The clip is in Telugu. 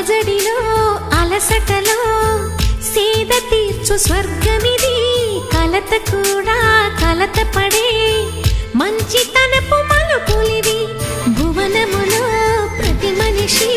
అలజడిలో అలసటలో సేద తీర్చు స్వర్గమిది కలత కూడా కలత పడే మంచితనపు మలుపులివి భువనములో ప్రతి మనిషి